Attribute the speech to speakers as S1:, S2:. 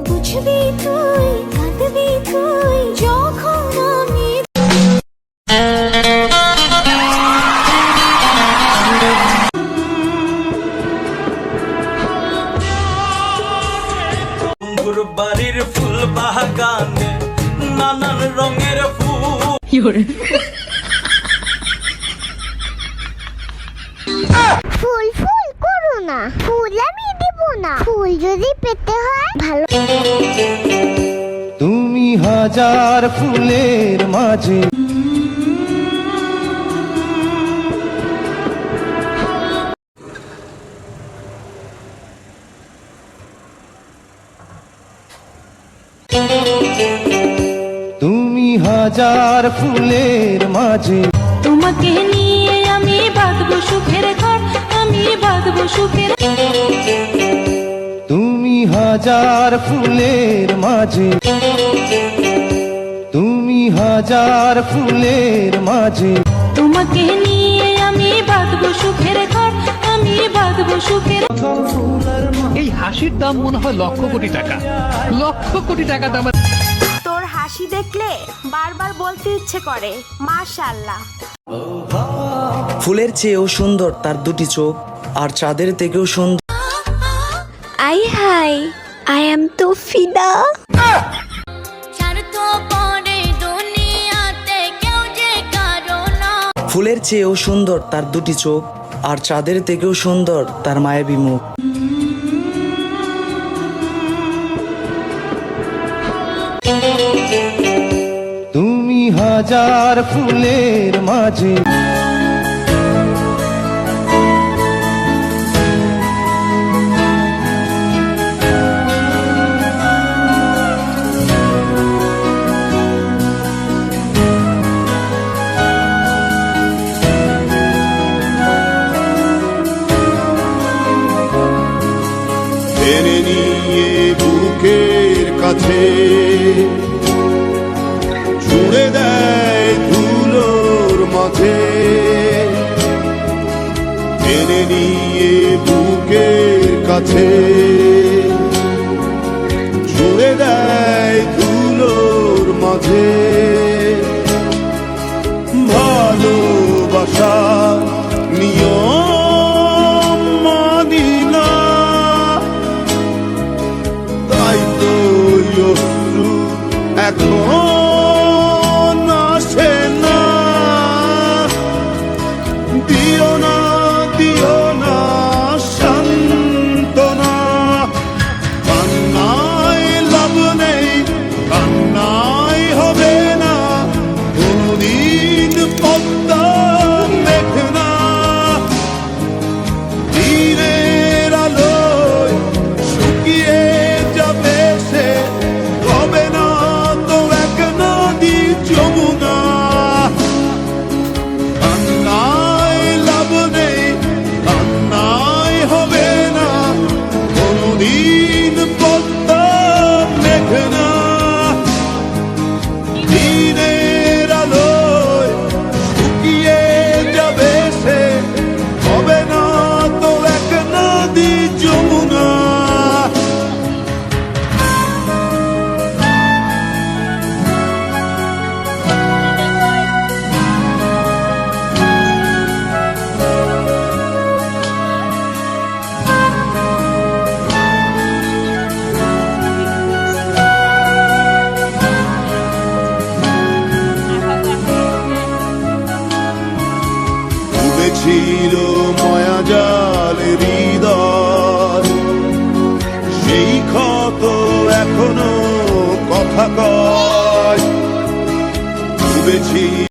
S1: বুঝবি তুই, কাঁদবি তুই যখন আমি
S2: বাড়ির ফুল বাগানে নানান রঙের ফুল।
S1: ফুল ফুল করো না, ফুল আমি দিব না, ফুল যদি পেতে হয় ভালো।
S3: তুমি হাজার ফুলের মাঝে তুমি হাজার ফুলের মাঝে
S4: তোমাকে নিয়ে আমি বাঁধবো সুখের ঘর, আমি বাঁধবো সুখের।
S3: তুমি হাজার ফুলের মাঝে তুমি হাজার ফুলের মাঝে
S4: তোমাকে নিয়ে আমি বাঁধবো সুখের ঘর, আমি বাঁধবো সুখের।
S5: এই হাসির দাম মনে হয় লক্ষ কোটি টাকা, লক্ষ কোটি টাকা দামের।
S6: তোর হাসি দেখলে বারবার বলতে ইচ্ছে করে মাশাআল্লাহ।
S7: ফুলের চেয়েও সুন্দর তার দুটি চোখ, আর চাঁদের থেকেও সুন্দর।
S1: আই হাই, আই এম তো ফিদা।
S7: ফুলের চেয়েও সুন্দর তার দুটি চোখ, আর চাঁদের থেকেও সুন্দর তার মায়াবী মুখ।
S3: তুমি হাজার ফুলের মাঝে
S8: টেনে নিয়ে বুকের কাছে ছুঁড়ে দেয় ধুলোর মাঝে, টেনে নিয়ে বুকের কাছে ছুঁড়ে দেয় ধুলোর মাঝে। ভালোবাসা নিয়ম মানি না, তাই তো অশ্রু এখন আসে না। দিও না, দিও না সান্ত্বনা, কান্নায় লাভ নেই, কান্নায় হবে না কোনদিন পদ্মা মেঘনা। দিনের আলোয় শুকিয়ে যাবে সে, হবে না তো এক নদী যমুনা। কান্নায় লাভ নেই, কান্নায় হবে না কোনদিন পদ্মা মেঘনা। দিনের আলোয় শুকিয়ে যাবে সে, হবে না তো এক নদী যমুনা। ছিল মায়াজাল হৃদয়, সেই ক্ষত এখনো কথা কয়। ডুবেছি